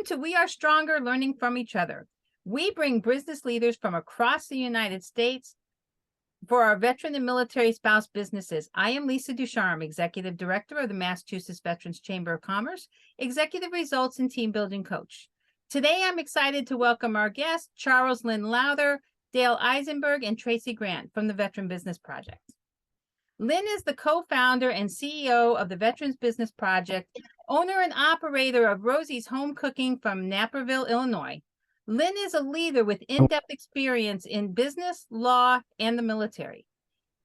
Welcome to We Are Stronger, Learning from Each Other. We bring business leaders from across the United States for our veteran and military spouse businesses. I am Lisa Ducharme, Executive Director of the Massachusetts Veterans Chamber of Commerce, Executive Results and Team Building Coach. Today, I'm excited to welcome our guests, Charles Lynn Lowder, Dale Eisenberg, and Tracy Grant from the Veteran Business Project. Lynn is the co-founder and CEO of the Veterans Business Project, owner and operator of Rosie's Home Cooking from Naperville, Illinois. Lynn is a leader with in-depth experience in business, law, and the military.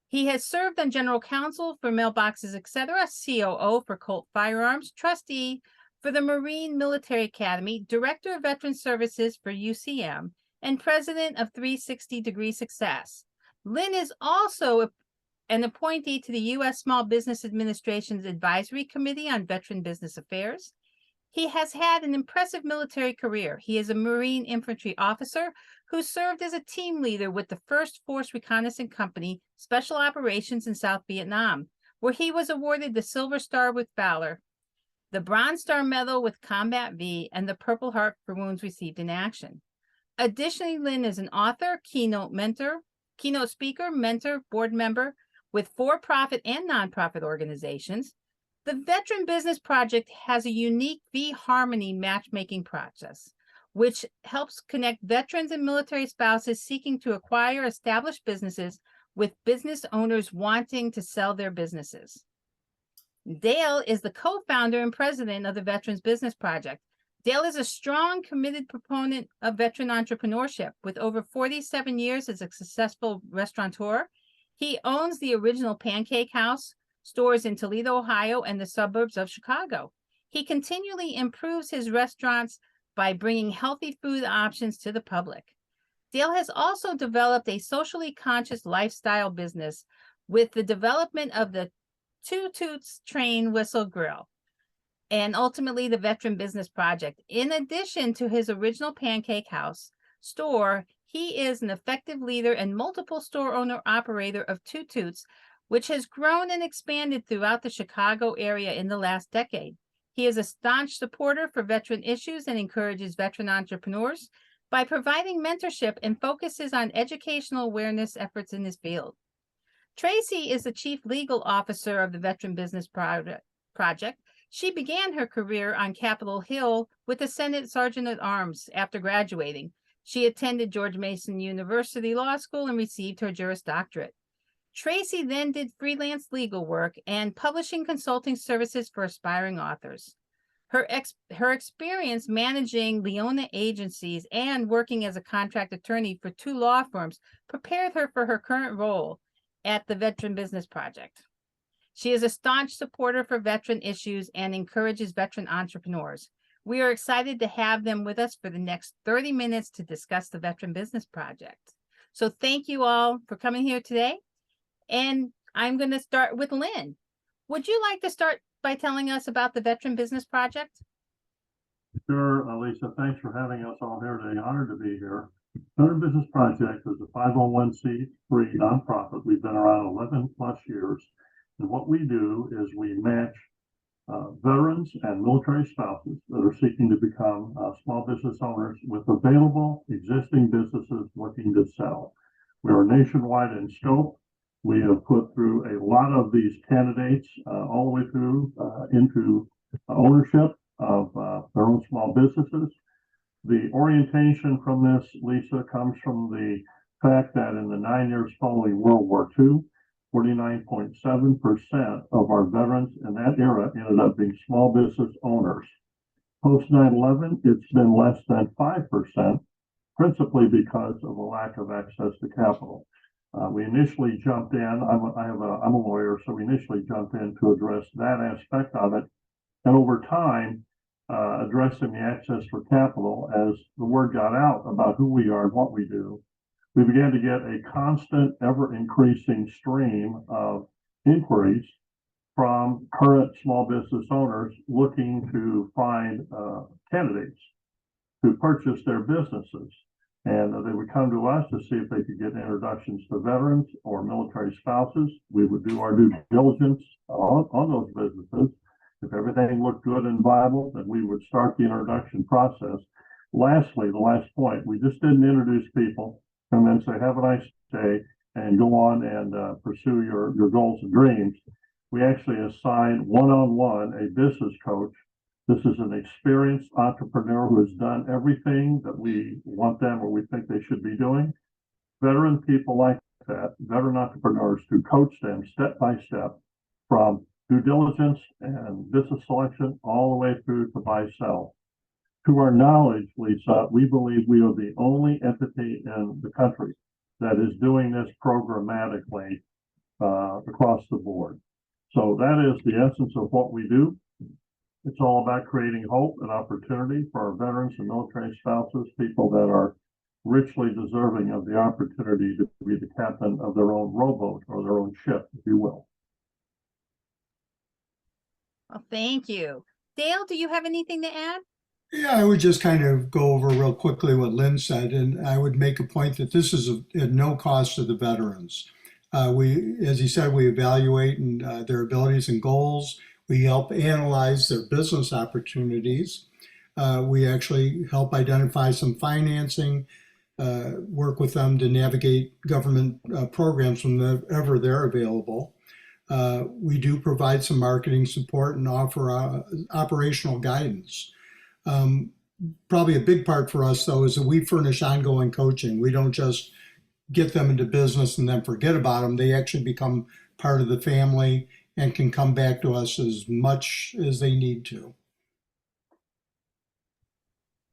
He has served on general counsel for Mailboxes, etc., COO for Colt Firearms, trustee for the Marine Military Academy, director of Veteran Services for UCM, and president of 360 Degree Success. Lynn is also an appointee to the U.S. Small Business Administration's Advisory Committee on Veteran Business Affairs. He has had an impressive military career. He is a Marine Infantry officer who served as a team leader with the 1st Force Reconnaissance Company Special Operations in South Vietnam, where he was awarded the Silver Star with Valor, the Bronze Star Medal with Combat V, and the Purple Heart for wounds received in action. Additionally, Lynn is an author, keynote speaker, mentor, board member with for-profit and nonprofit organizations. The Veteran Business Project has a unique V-Harmony matchmaking process, which helps connect veterans and military spouses seeking to acquire established businesses with business owners wanting to sell their businesses. Dale is the co-founder and president of the Veterans Business Project. Dale is a strong, committed proponent of veteran entrepreneurship. With over 47 years as a successful restaurateur, he owns the original Pancake House, stores in Toledo, Ohio, and the suburbs of Chicago. He continually improves his restaurants by bringing healthy food options to the public. Dale has also developed a socially conscious lifestyle business with the development of the Two Toots Train Whistle Grill and ultimately the Veteran Business Project. In addition to his original Pancake House store, he is an effective leader and multiple store owner operator of Two Toots, which has grown and expanded throughout the Chicago area in the last decade. He is a staunch supporter for veteran issues and encourages veteran entrepreneurs by providing mentorship and focuses on educational awareness efforts in this field. Tracy is the Chief Legal Officer of the Veteran Business Project. She began her career on Capitol Hill with the Senate Sergeant at Arms after graduating. She attended George Mason University Law School and received her Juris Doctorate. Tracy then did freelance legal work and publishing consulting services for aspiring authors. Her experience managing Leona agencies and working as a contract attorney for 2 law firms prepared her for her current role at the Veteran Business Project. She is a staunch supporter for veteran issues and encourages veteran entrepreneurs. We are excited to have them with us for the next 30 minutes to discuss the Veteran Business Project. So thank you all for coming here today. And I'm going to start with Lynn. Would you like to start by telling us about the Veteran Business Project? Sure, Lisa. Thanks for having us all here today. Honored to be here. Veteran Business Project is a 501c3 nonprofit. We've been around 11 plus years. And what we do is we match veterans and military spouses that are seeking to become small business owners with available existing businesses looking to sell. We are nationwide in scope. We have put through a lot of these candidates all the way through into ownership of their own small businesses. The orientation from this, Lisa, comes from the fact that in the 9 years following World War II, 49.7% of our veterans in that era ended up being small business owners. Post 9/11, it's been less than 5%, principally because of a lack of access to capital. We initially jumped in, I'm a lawyer, so we initially jumped in to address that aspect of it. And over time, addressing the access for capital, as the word got out about who we are and what we do, we began to get a constant, ever-increasing stream of inquiries from current small business owners looking to find candidates to purchase their businesses. And they would come to us to see if they could get introductions to veterans or military spouses. We would do our due diligence on those businesses If everything looked good and viable, then we would start the introduction process. Lastly, the last point, we just didn't introduce people and then say, have a nice day, and go on and pursue your goals and dreams. We actually assign one-on-one a business coach. This is an experienced entrepreneur who has done everything that we want them or we think they should be doing. Veteran people like that, veteran entrepreneurs, to coach them step by step from due diligence and business selection all the way through to buy, sell. To our knowledge, Lisa, we believe we are the only entity in the country that is doing this programmatically across the board. So that is the essence of what we do. It's all about creating hope and opportunity for our veterans and military spouses, people that are richly deserving of the opportunity to be the captain of their own rowboat or their own ship, if you will. Well, thank you. Dale, do you have anything to add? Yeah, I would just kind of go over real quickly what Lynn said, and I would make a point that this is at no cost to the veterans. As he said, we evaluate their abilities and goals. We help analyze their business opportunities. We actually help identify some financing, work with them to navigate government programs whenever they're available. We do provide some marketing support and offer operational guidance. Probably a big part for us, though, is that we furnish ongoing coaching. We don't just get them into business and then forget about them. They actually become part of the family and can come back to us as much as they need to.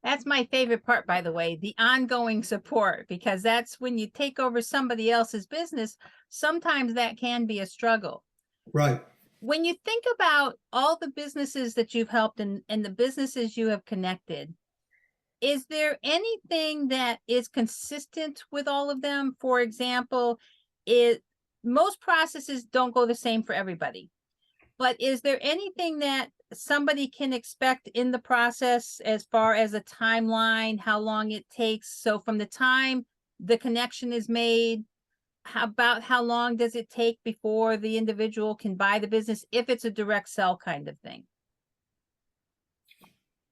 That's my favorite part, by the way, the ongoing support, because that's when you take over somebody else's business, sometimes that can be a struggle. Right. When you think about all the businesses that you've helped and the businesses you have connected, is there anything that is consistent with all of them? For example, most processes don't go the same for everybody, but is there anything that somebody can expect in the process as far as a timeline, how long it takes? So from the time the connection is made, how long does it take before the individual can buy the business if it's a direct sell kind of thing?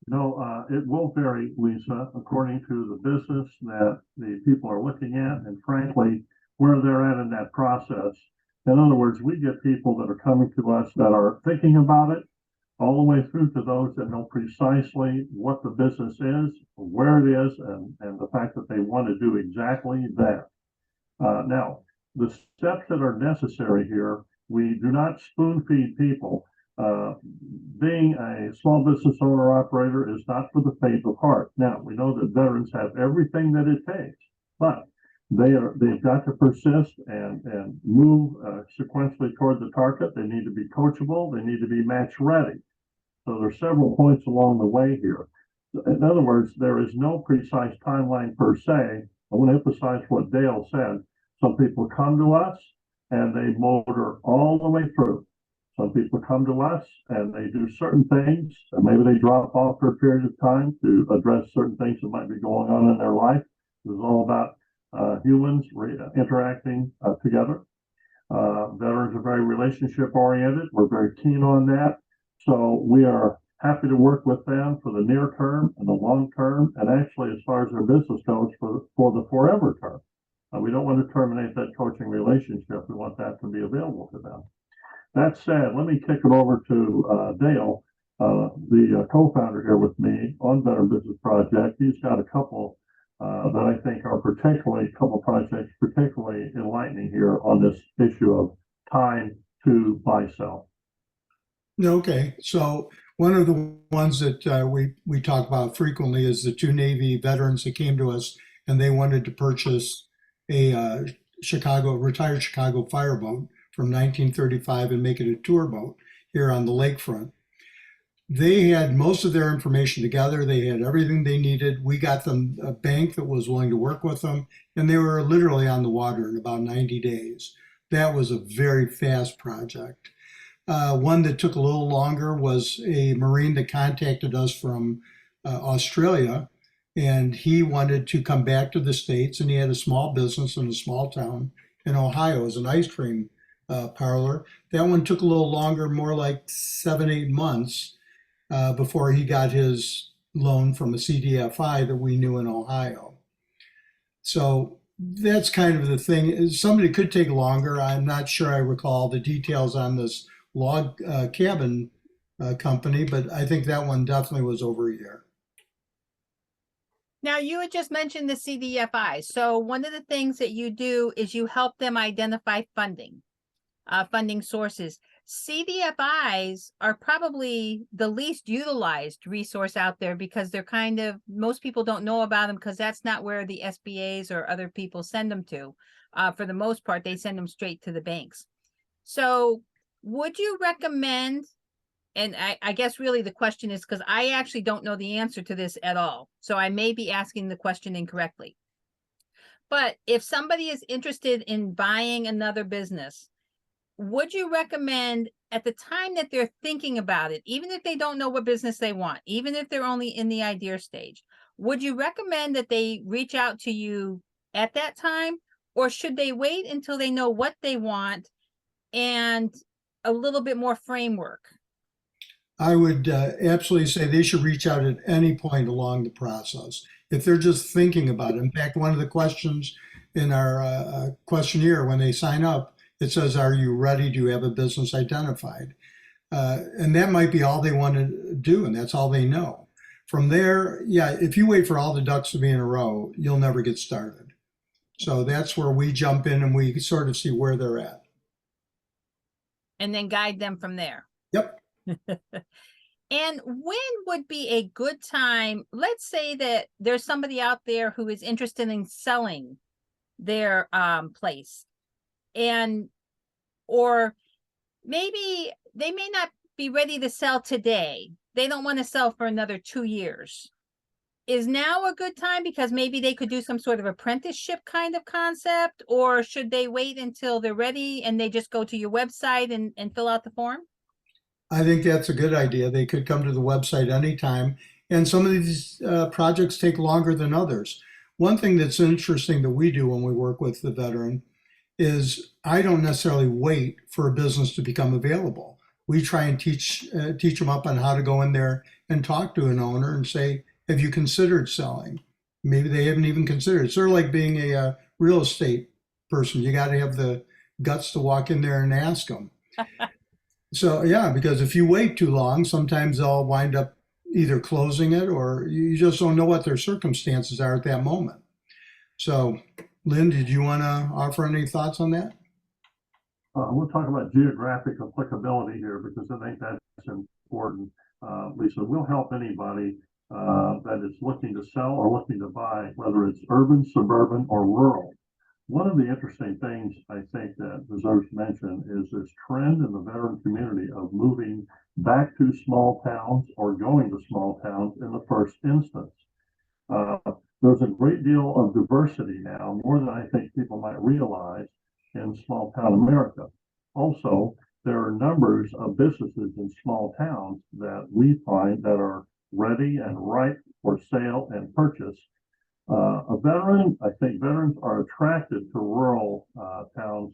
No, it will vary, Lisa, according to the business that the people are looking at and frankly, where they're at in that process. In other words, we get people that are coming to us that are thinking about it, all the way through to those that know precisely what the business is, where it is, and the fact that they want to do exactly that. Now, the steps that are necessary here, we do not spoon feed people. Being a small business owner operator is not for the faint of heart. Now, we know that veterans have everything that it takes, but they've got to persist and move sequentially toward the target. They need to be coachable. They need to be match ready. So there's several points along the way here. In other words, there is no precise timeline per se. I want to emphasize what Dale said. Some people come to us and they motor all the way through. Some people come to us and they do certain things, and maybe they drop off for a period of time to address certain things that might be going on in their life. This is all about humans interacting together. Veterans are very relationship oriented. We're very keen on that. So we are happy to work with them for the near term and the long term, and actually as far as their business goes for the forever term. We don't want to terminate that coaching relationship. We want that to be available to them. That said, let me kick it over to Dale, the co-founder here with me on Veteran Business Project. He's got a couple that I think are projects particularly enlightening here on this issue of time to buy sell. Okay, so one of the ones that we talk about frequently is the two Navy veterans that came to us and they wanted to purchase a retired Chicago fireboat from 1935 and make it a tour boat here on the lakefront. They had most of their information together. They had everything they needed. We got them a bank that was willing to work with them, and they were literally on the water in about 90 days. That was a very fast project. One that took a little longer was a Marine that contacted us from Australia, and he wanted to come back to the States, and he had a small business in a small town in Ohio as an ice cream parlor. That one took a little longer, more like 7, 8 months before he got his loan from a CDFI that we knew in Ohio. So that's kind of the thing. Somebody could take longer. I'm not sure I recall the details on this log cabin company, but I think that one definitely was over a year. Now, you had just mentioned the CDFI. So one of the things that you do is you help them identify funding sources. CDFIs are probably the least utilized resource out there because they're most people don't know about them because that's not where the SBAs or other people send them to. For the most part, they send them straight to the banks. So would you recommend, and I guess really the question is because I actually don't know the answer to this at all. So I may be asking the question incorrectly. But if somebody is interested in buying another business, would you recommend at the time that they're thinking about it, even if they don't know what business they want, even if they're only in the idea stage, would you recommend that they reach out to you at that time? Or should they wait until they know what they want and a little bit more framework? I would absolutely say they should reach out at any point along the process. If they're just thinking about it. In fact, one of the questions in our questionnaire when they sign up, it says, are you ready? Do you have a business identified? And that might be all they want to do, and that's all they know. From there, yeah, if you wait for all the ducks to be in a row, you'll never get started. So that's where we jump in and we sort of see where they're at. And then guide them from there. Yep. And when would be a good time? Let's say that there's somebody out there who is interested in selling their place, or maybe they may not be ready to sell today. They don't want to sell for another 2 years. Is now a good time because maybe they could do some sort of apprenticeship kind of concept, or should they wait until they're ready and they just go to your website and fill out the form? I think that's a good idea. They could come to the website anytime. And some of these projects take longer than others. One thing that's interesting that we do when we work with the veteran is I don't necessarily wait for a business to become available. We try and teach them up on how to go in there and talk to an owner and say, have you considered selling? Maybe they haven't even considered. It's sort of like being a real estate person. You got to have the guts to walk in there and ask them. So, yeah, because if you wait too long, sometimes they'll wind up either closing it or you just don't know what their circumstances are at that moment. So, Lynn, did you want to offer any thoughts on that? We'll talk about geographic applicability here because I think that's important. Lisa, we'll help anybody that is looking to sell or looking to buy, whether it's urban, suburban, or rural. One of the interesting things I think that deserves mention is this trend in the veteran community of moving back to small towns or going to small towns in the first instance. There's a great deal of diversity now, more than I think people might realize in small town America. Also, there are numbers of businesses in small towns that we find that are ready and ripe for sale and purchase. I think veterans are attracted to rural towns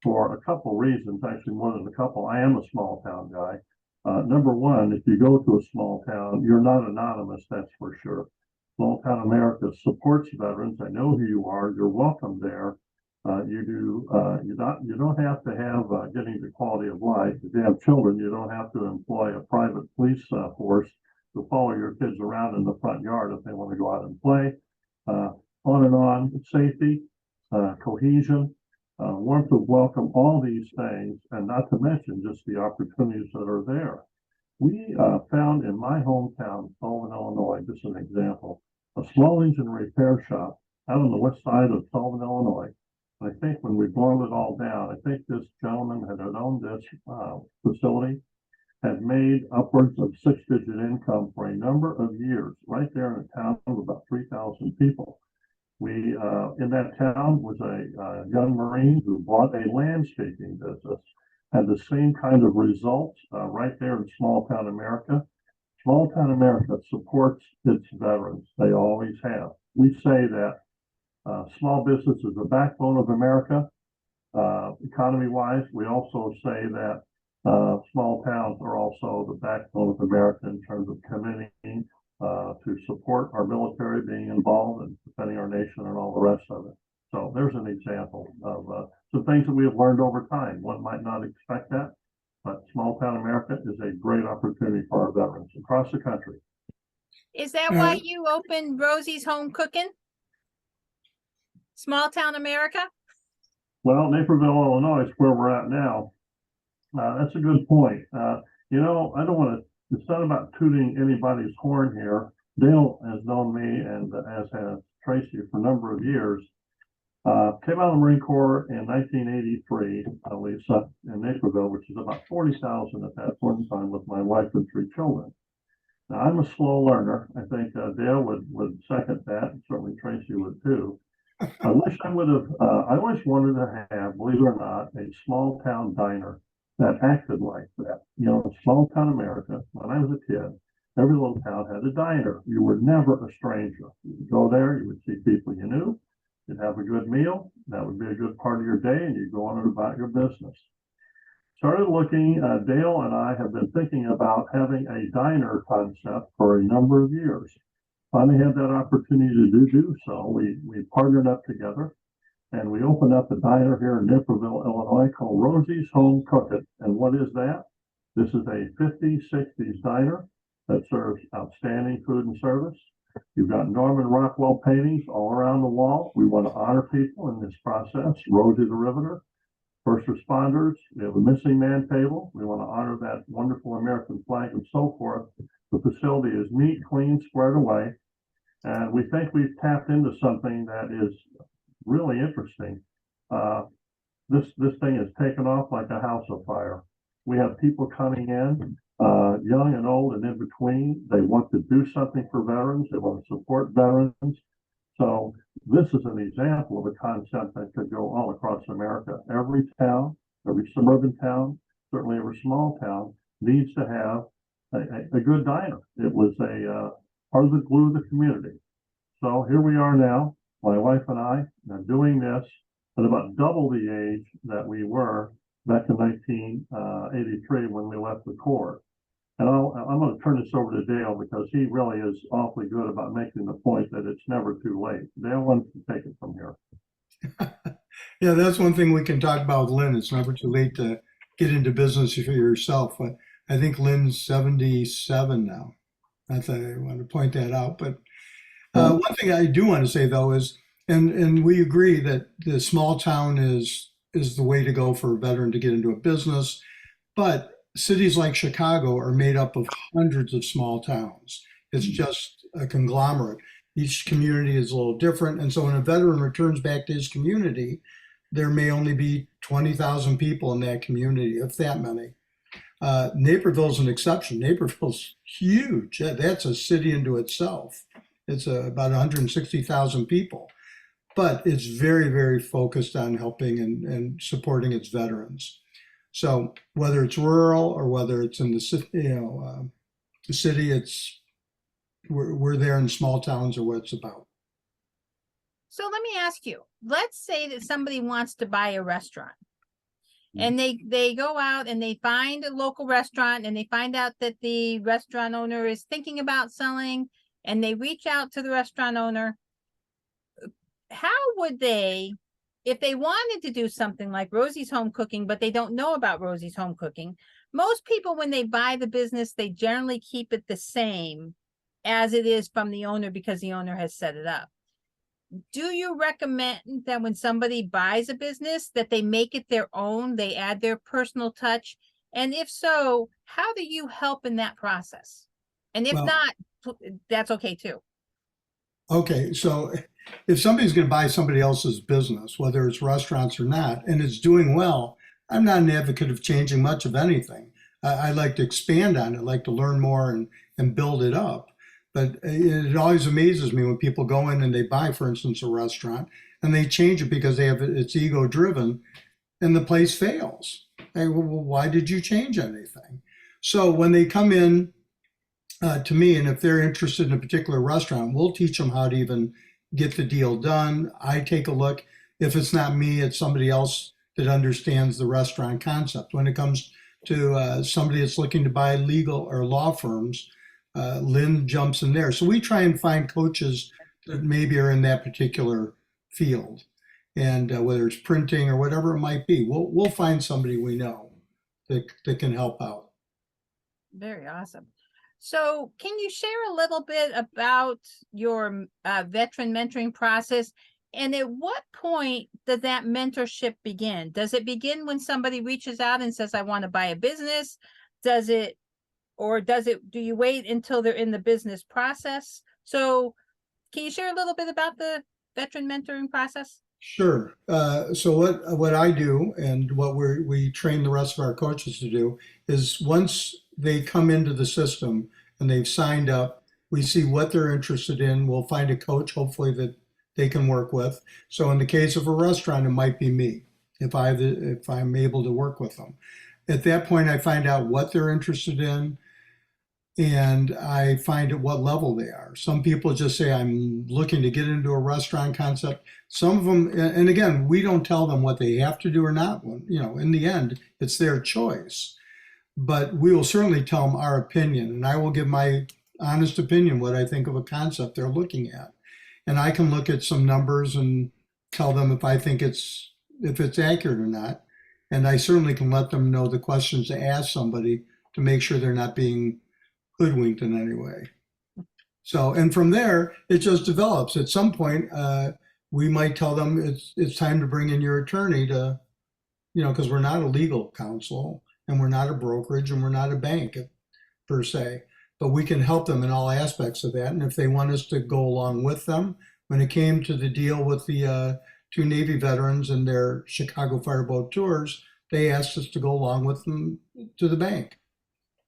for a couple reasons, actually more than a couple. I am a small town guy. Number one, if you go to a small town, you're not anonymous, that's for sure. Small town America supports veterans. I know who you are. You're welcome there. You don't have to have getting the quality of life. If you have children, you don't have to employ a private police force to follow your kids around in the front yard if they want to go out and play. On and on, safety, cohesion, warmth of welcome, all these things, and not to mention just the opportunities that are there. We found in my hometown, Sullivan, Illinois, just an example, a small engine repair shop out on the west side of Sullivan, Illinois. I think when we boiled it all down, I think this gentleman had owned this facility, had made upwards of 6-digit income for a number of years, right there in a town of about 3,000 people. We, in that town was a young Marine who bought a landscaping business, had the same kind of results right there in small town America. Small town America supports its veterans. They always have. We say that small business is the backbone of America. Economy-wise, we also say that small towns are also the backbone of America in terms of committing to support our military being involved and defending our nation and all the rest of it. So there's an example of some things that we have learned over time. One might not expect that, but small town America is a great opportunity for our veterans across the country. Is that why you opened Rosie's Home Cooking? Small town America? Well, Naperville, Illinois is where we're at now. That's a good point. You know, I don't want to, it's not about tooting anybody's horn here. Dale has known me, and as has Tracy, for a number of years. Came out of the Marine Corps in 1983, Lisa, in Naperville, which is about 40,000 at that point in time with my wife and 3 children. Now, I'm a slow learner. I think Dale would second that, and certainly Tracy would too. I wish I would have, I always wanted to have, believe it or not, a small town diner that acted like that. You know, in small town America, when I was a kid, every little town had a diner. You were never a stranger. You would go there, you would see people you knew, you'd have a good meal, that would be a good part of your day, and you'd go on about your business. Started looking, Dale and I have been thinking about having a diner concept for a number of years. Finally had that opportunity to do so. We partnered up together and we opened up a diner here in Naperville, Illinois called Rosie's Home Cooking. And what is that? This is a 50s, 60s diner that serves outstanding food and service. You've got Norman Rockwell paintings all around the wall. We want to honor people in this process. Rosie the Riveter, first responders. We have a missing man table. We want to honor that wonderful American flag and so forth. The facility is neat, clean, squared away. And we think we've tapped into something that is really interesting. This thing has taken off like a house of fire. We have people coming in, young and old and in between. They want to do something for veterans. They want to support veterans. So this is an example of a concept that could go all across America. Every town, every suburban town, certainly every small town needs to have a good diner. It was a part of the glue of the community. So here we are now, my wife and I, doing this at about double the age that we were back in 1983 when we left the Corps. And I'm going to turn this over to Dale because he really is awfully good about making the point that it's never too late. Dale wants to take it from here. Yeah, that's one thing we can talk about with Lynn. It's never too late to get into business for yourself. But I think Lynn's 77 now. I want to point that out. But one thing I do want to say, though, is, and we agree that the small town is the way to go for a veteran to get into a business. But cities like Chicago are made up of hundreds of small towns. It's just a conglomerate. Each community is a little different. And so when a veteran returns back to his community, there may only be 20,000 people in that community, if that many. Naperville's an exception. Naperville's huge. That's a city into itself. It's about 160,000 people. But it's very, very focused on helping and supporting its veterans. So whether it's rural or whether it's in the city, we're there in small towns are what it's about. So let me ask you, let's say that somebody wants to buy a restaurant and they go out and they find a local restaurant and they find out that the restaurant owner is thinking about selling and they reach out to the restaurant owner. How would they, if they wanted to do something like Rosie's Home Cooking, but they don't know about Rosie's Home Cooking? Most people, when they buy the business, they generally keep it the same as it is from the owner because the owner has set it up. Do you recommend that when somebody buys a business that they make it their own, they add their personal touch? And if so, how do you help in that process? And if not, that's okay too. Okay, so if somebody's going to buy somebody else's business, whether it's restaurants or not, and it's doing well, I'm not an advocate of changing much of anything. I like to expand on it, like to learn more and build it up. But it always amazes me when people go in and they buy, for instance, a restaurant, and they change it because it's ego-driven, and the place fails. Well, why did you change anything? So when they come in to me, and if they're interested in a particular restaurant, we'll teach them how to even get the deal done. I take a look. If it's not me, it's somebody else that understands the restaurant concept. When it comes to somebody that's looking to buy legal or law firms, Lynn jumps in there. So we try and find coaches that maybe are in that particular field. And whether it's printing or whatever it might be, we'll find somebody we know that can help out. Very awesome. So can you share a little bit about your veteran mentoring process? And at what point does that mentorship begin? Does it begin when somebody reaches out and says, I want to buy a business? Do you wait until they're in the business process? So can you share a little bit about the veteran mentoring process? Sure. So what I do and what we train the rest of our coaches to do is once they come into the system and they've signed up, we see what they're interested in. We'll find a coach, hopefully, that they can work with. So in the case of a restaurant, it might be me if I'm able to work with them. At that point, I find out what they're interested in, and I find at what level they are. Some people just say, I'm looking to get into a restaurant concept. Some of them, and again, we don't tell them what they have to do or not. In the end, it's their choice. But we will certainly tell them our opinion, and I will give my honest opinion, what I think of a concept they're looking at. And I can look at some numbers and tell them if I think if it's accurate or not. And I certainly can let them know the questions to ask somebody to make sure they're not being hoodwinked in any way. So, and from there, it just develops. At some point, we might tell them it's time to bring in your attorney to, because we're not a legal counsel and we're not a brokerage and we're not a bank per se, but we can help them in all aspects of that. And if they want us to go along with them, when it came to the deal with the two Navy veterans and their Chicago fireboat tours, they asked us to go along with them to the bank.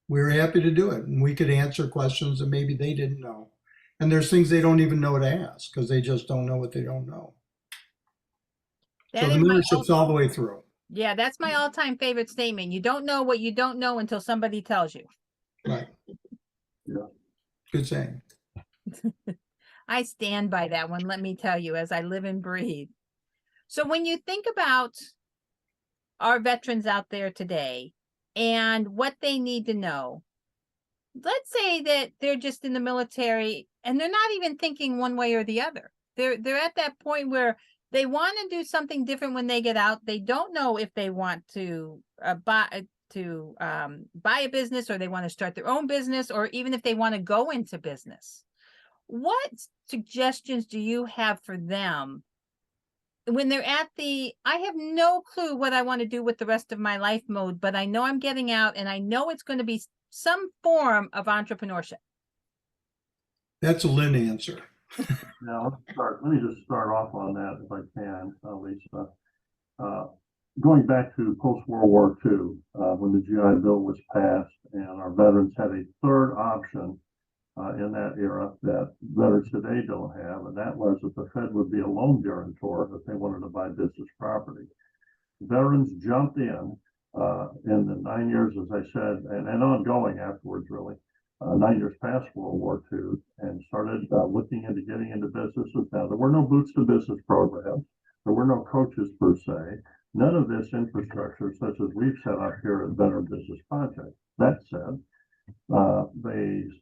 We were happy to do it, and we could answer questions that maybe they didn't know. And there's things they don't even know to ask because they just don't know what they don't know. So the mentorship's all the way through. Yeah, that's my all-time favorite statement. You don't know what you don't know until somebody tells you. Right. Yeah. Good saying. I stand by that one, let me tell you, as I live and breathe. So when you think about our veterans out there today and what they need to know, let's say that they're just in the military and they're not even thinking one way or the other. They're at that point where they want to do something different when they get out. They don't know if they want to buy a business, or they want to start their own business, or even if they want to go into business. What suggestions do you have for them when they're at I have no clue what I want to do with the rest of my life mode, but I know I'm getting out and I know it's going to be some form of entrepreneurship? That's a Lynn answer. Now, let me just start off on that if I can, Lisa. Going back to post-World War II, when the GI Bill was passed, and our veterans had a third option in that era that veterans today don't have, and that was that the Fed would be a loan guarantor if they wanted to buy business property. Veterans jumped in the 9 years, as I said, and ongoing afterwards, really, 9 years past World War II, and started looking into getting into businesses. Now, there were no boots to business programs. There were no coaches per se. None of this infrastructure, such as we've set up here at Veteran Business Project. That said,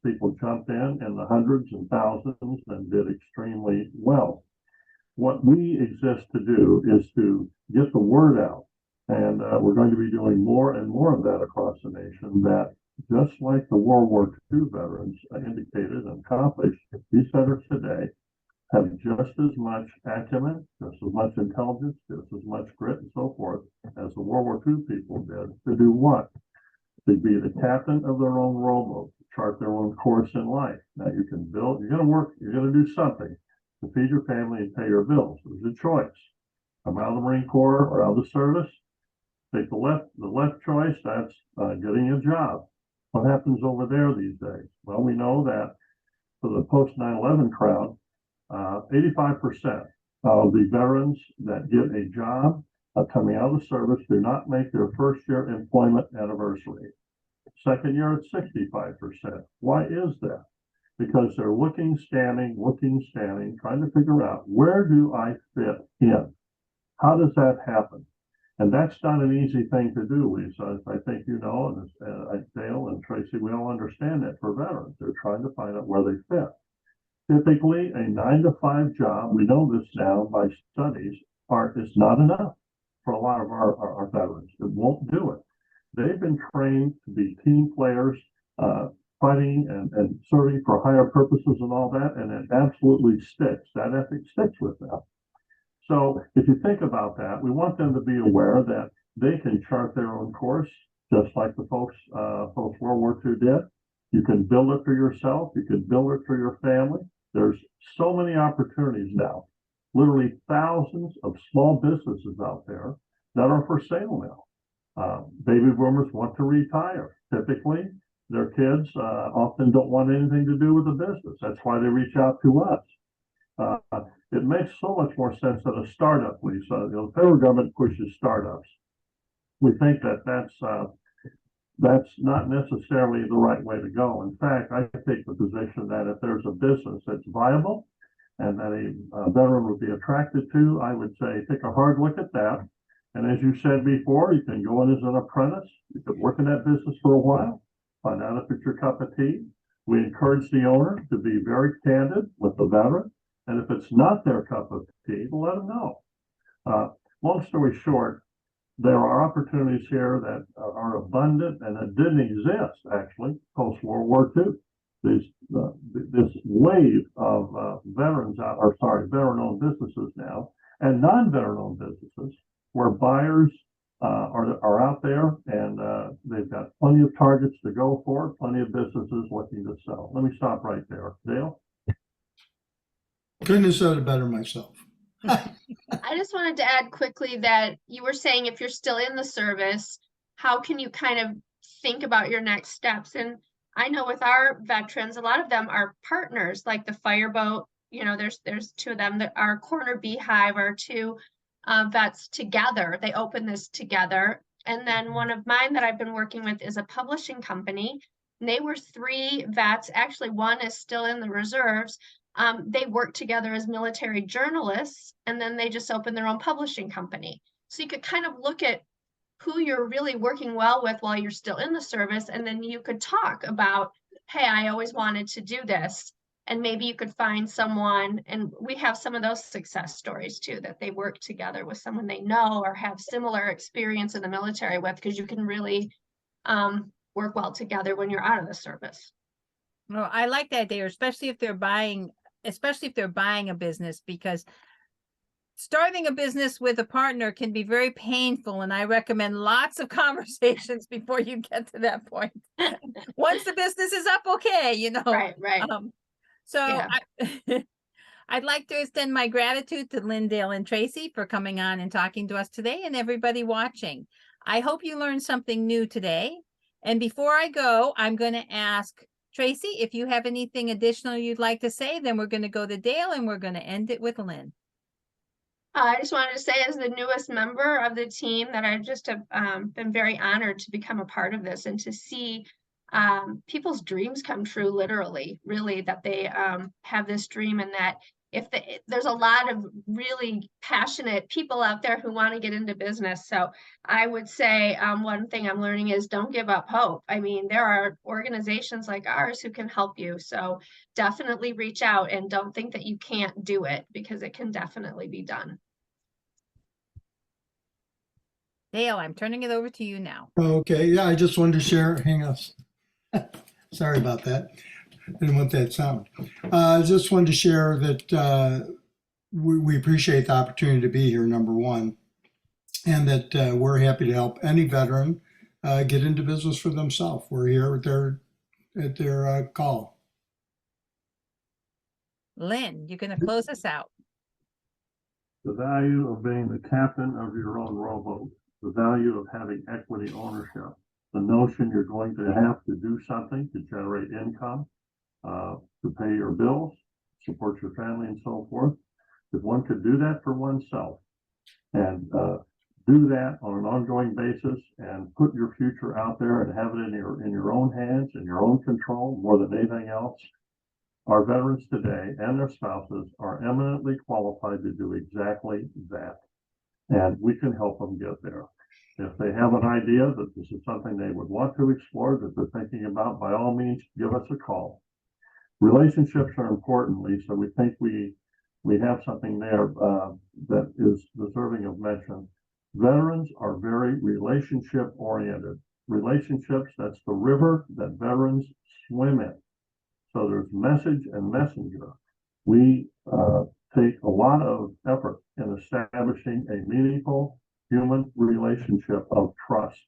people jumped in the hundreds and thousands and did extremely well. What we exist to do is to get the word out, and we're going to be doing more and more of that across the nation. That just like the World War II veterans indicated and accomplished, these veterans today have just as much acumen, just as much intelligence, just as much grit and so forth as the World War II people did to do what? To be the captain of their own rowboat, chart their own course in life. Now you can build, you're going to work, you're going to do something to feed your family and pay your bills. There's a choice. Come out of the Marine Corps or out of the service. Take the left choice, that's getting a job. What happens over there these days? Well, we know that for the post 9/11 crowd, 85% of the veterans that get a job coming out of the service do not make their first year employment anniversary. Second year, it's 65%. Why is that? Because they're looking, scanning, trying to figure out, where do I fit in? How does that happen? And that's not an easy thing to do, Lisa. As I think you know, and Dale and Tracy, we all understand that for veterans. They're trying to find out where they fit. Typically, a 9-to-5 job, we know this now by studies, is not enough for a lot of our veterans. It won't do it. They've been trained to be team players, fighting and serving for higher purposes and all that, and it absolutely sticks. That ethic sticks with them. So if you think about that, we want them to be aware that they can chart their own course, just like the folks post World War II did. You can build it for yourself. You can build it for your family. There's so many opportunities now, literally thousands of small businesses out there that are for sale now. Baby boomers want to retire. Typically, their kids often don't want anything to do with the business. That's why they reach out to us. It makes so much more sense than a startup, Lisa. The federal government pushes startups. We think that that's not necessarily the right way to go. In fact, I take the position that if there's a business that's viable and that a veteran would be attracted to, I would say take a hard look at that. And as you said before, you can go in as an apprentice. You could work in that business for a while, find out if it's your cup of tea. We encourage the owner to be very candid with the veteran. And if it's not their cup of tea, to let them know. Long story short, there are opportunities here that are abundant and that didn't exist actually post World War II. This wave of veteran-owned businesses now, and non-veteran-owned businesses, where buyers are out there and they've got plenty of targets to go for, plenty of businesses looking to sell. Let me stop right there, Dale. Couldn't have said it better myself. I just wanted to add quickly that you were saying if you're still in the service, how can you kind of think about your next steps? And I know with our veterans, a lot of them are partners, like the fireboat. You know, there's two of them that are Corner Beehive, are two vets together. They open this together. And then one of mine that I've been working with is a publishing company. And they were 3 vets. Actually, one is still in the reserves. They work together as military journalists, and then they just open their own publishing company. So you could kind of look at who you're really working well with while you're still in the service, and then you could talk about, hey, I always wanted to do this. And maybe you could find someone, and we have some of those success stories too, that they work together with someone they know or have similar experience in the military with, because you can really work well together when you're out of the service. Well, I like that idea, especially if they're buying a business, because starting a business with a partner can be very painful. And I recommend lots of conversations before you get to that point. Once the business is up, okay, you know. Right. Yeah. I'd like to extend my gratitude to Lynn, Dale, and Tracy for coming on and talking to us today, and everybody watching. I hope you learned something new today. And before I go, I'm going to ask Tracy, if you have anything additional you'd like to say, then we're going to go to Dale and we're going to end it with Lynn. I just wanted to say, as the newest member of the team, that I just have been very honored to become a part of this and to see people's dreams come true, literally, really, that they have this dream, and that there's a lot of really passionate people out there who want to get into business. So I would say one thing I'm learning is don't give up hope. I mean, there are organizations like ours who can help you. So definitely reach out and don't think that you can't do it, because it can definitely be done. Dale, I'm turning it over to you now. Okay, yeah, I just wanted to share, hang on. Sorry about that. Didn't want that sound. I just wanted to share that we appreciate the opportunity to be here, number one, and that we're happy to help any veteran get into business for themselves. We're here at their call. Lynn, you're going to close us out. The value of being the captain of your own rowboat, the value of having equity ownership, the notion you're going to have to do something to generate income, to pay your bills, support your family, and so forth. If one could do that for oneself and do that on an ongoing basis and put your future out there and have it in your own hands, in your own control, more than anything else, our veterans today and their spouses are eminently qualified to do exactly that. and we can help them get there. If they have an idea that this is something they would want to explore, that they're thinking about, by all means, give us a call. Relationships are important, Lisa. We think we have something there that is deserving of mention. Veterans are very relationship oriented. Relationships, that's the river that veterans swim in. So there's message and messenger. We take a lot of effort in establishing a meaningful human relationship of trust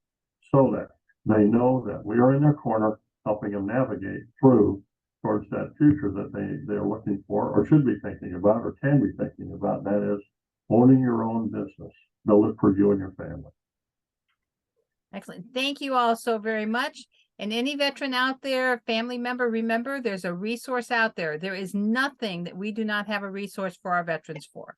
so that they know that we are in their corner helping them navigate through towards that future that they're looking for or should be thinking about or can be thinking about. That is owning your own business. Build it for you and your family. Excellent. Thank you all so very much. And any veteran out there, family member, remember, there's a resource out there. There is nothing that we do not have a resource for our veterans for.